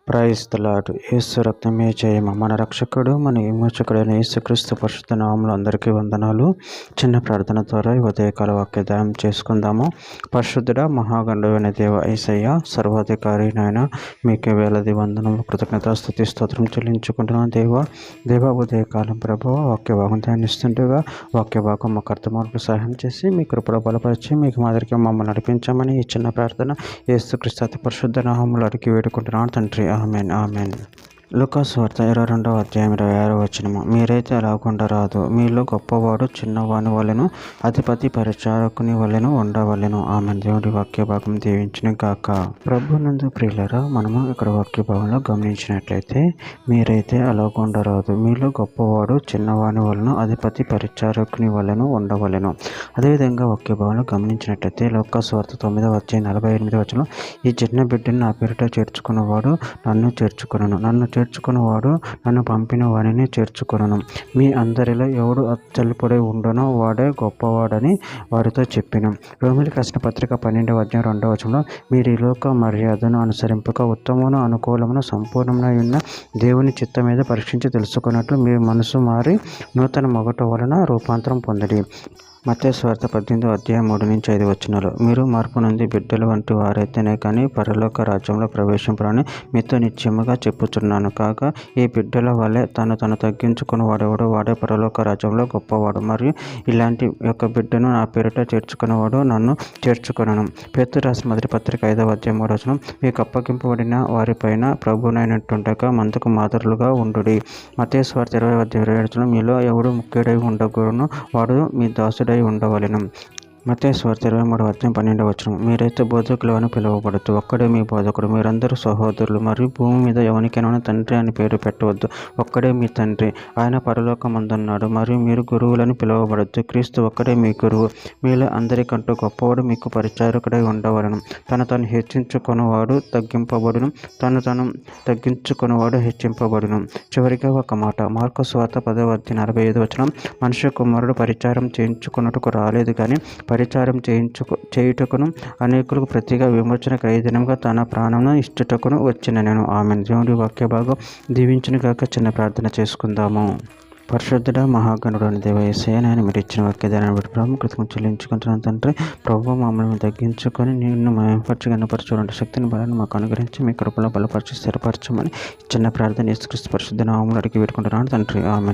Praise the lord. యేసు రక్తమే జయము. మన రక్షకుడు మన విమోచకుడైన యేసుక్రీస్తు పరిశుద్ధ నామములో అందరికీ వందనాలు. చిన్న ప్రార్థన ద్వారా ఈ ఉదయకాల వాక్యదానం చేసుకుందాము. పరిశుద్ధుడ మహాగండమైన దేవ యేసయ్య, సర్వాధికారి నాయన, మీకే వేలది వందనము కృతజ్ఞత స్తుతి స్తోత్రం చెల్లించుకుంటున్నాను. దేవ ఉదయకాలం ప్రభువ వాక్య భాగం ధ్యానిస్తుండగా వాక్య భాగం మాకు అర్థమార్పు సహాయం చేసి మీ కృపలో బలపరిచి మీకు మాదిరిగా మమ్మల్ని నడిపించమని ఈ చిన్న ప్రార్థన యేసుక్రీస్తు అతి పరిశుద్ధ నామములో అడిగి వేడుకుంటున్నాను తండ్రి. Amen amen. లూకాసు వార్త 22వ అధ్యాయం 26వ వచనము. మీరైతే అలాగుండరాదు, మీలో గొప్పవాడు చిన్నవాని వలెను, అధిపతి పరిచారకుని వలెను ఉండవలెను. ఆమె దేవుడి వాక్య భాగం దీవించిన గాక. ప్రభునందు ప్రియులరా, మనము ఇక్కడ వాక్య భాగంలో గమనించినట్లయితే మీరైతే అలాగుండరాదు, మీలో గొప్పవాడు చిన్నవాని వలన, అధిపతి పరిచారకుని వలెను ఉండవలెను. అదేవిధంగా వాక్య భాగంలో గమనించినట్లయితే లూకాసు వార్త 9వ అధ్యాయం 48వ వచనం. ఈ చిన్న బిడ్డను నా పేరిట చేర్చుకున్నవాడు నన్ను చేర్చుకొనును, నన్ను చేర్చుకున్నవాడు నన్ను పంపిన వానిని చేర్చుకొనును. మీ అందరిలో ఎవడు అత్యల్పుడై ఉండనో వాడే గొప్పవాడని వారితో చెప్పిన. రోమిలికి రాసిన పత్రిక 12వ అధ్యాయం 2వ వచనంలో, మీరు ఈ లోక మర్యాదను అనుసరింపక ఉత్తమమును అనుకూలమును సంపూర్ణమునై ఉన్న దేవుని చిత్తం మీద పరీక్షించి తెలుసుకున్నట్లు మీ మనసు మారి నూతన మొగట వలన రూపాంతరం పొందడి. మత్తయి సువార్త 18వ అధ్యాయం 3-5 వచనాలు. మీరు మార్పు నుండి బిడ్డలు వంటి వారైతేనే కానీ పరలోక రాజ్యంలో ప్రవేశింపరని మీతో నిశ్చయముగా చెప్పుచున్నాను. కాగా ఈ బిడ్డల వలె తను తగ్గించుకుని వాడేవాడు వాడే పరలోక రాజ్యంలో గొప్పవాడు. మరియు ఇలాంటి యొక్క బిడ్డను నా పేరిట చేర్చుకునేవాడు నన్ను చేర్చుకొనును. పేతురు రాసిన మొదటి పత్రిక 5వ అధ్యాయం 3వ వచనం. మీకు అప్పగింపబడిన వారిపైన ప్రభువునైనట్టుండగా మందుకు మాదిరులుగా ఉండుడి. మత్తయి సువార్త 20వ అధ్యాయం 27వ వచనం. మీలో ఎవడు ముఖ్యుడై ఉండకూడనో వాడు మీ దాసుడై ఉండవలెను. మత్తయి సువార్త 23వ అధ్యాయం 12వ వచనం. మీరైతే బోధకులు అని పిలువబడద్దు, ఒక్కడే మీ బోధకుడు. మీరందరూ సహోదరులు. మరియు భూమి మీద ఎవరికైనా తండ్రి అని పేరు పెట్టవద్దు, ఒక్కడే మీ తండ్రి, ఆయన పరలోకమందున్నాడు. మరియు మీరు గురువులని పిలువబడద్దు, క్రీస్తు ఒక్కడే మీ గురువు. మీలో అందరికంటూ గొప్పవాడు మీకు పరిచారకుడై ఉండవలెను. తను హెచ్చించుకున్నవాడు తగ్గింపబడును, తను తగ్గించుకున్నవాడు హెచ్చింపబడును. చివరిగా ఒక మాట. మార్కు సువార్త 10వ అధ్యాయం 45వ వచనం. మనుష్య కుమారుడు పరిచారం చేయించుకున్నట్టుకు రాలేదు కానీ పరిచారం చేయుటకును అనేకులకు ప్రతిగా విమోచన ఖైదీనంగా తన ప్రాణమును ఇచ్చుటకును వచ్చిన నేను. ఆమెన్. దేవుడి వాక్య భాగం దీవించిన గాక. చిన్న ప్రార్థన చేసుకుందాము. పరిశుద్ధుడ మహాగణుడు అని దేవ యేసయ్య, నేను మీరు ఇచ్చిన వాక్యదాన్ని బట్టి ప్రభు కృతజ్ఞతలు చెల్లించుకుంటున్నాను తండ్రి. ప్రభు మమ్మల్ని తగ్గించుకొని నిన్ను మయంపరిచి గణపరచుకుంటే శక్తిని బలాన్ని మాకు అనుగ్రహించి మీ కృపలో బలపరిచి స్థిరపరచమని చిన్న ప్రార్థన యేసుక్రీస్తు పరిశుద్ధ నామములో అడిగి పెట్టుకుంటున్నాను తండ్రి. ఆమెన్.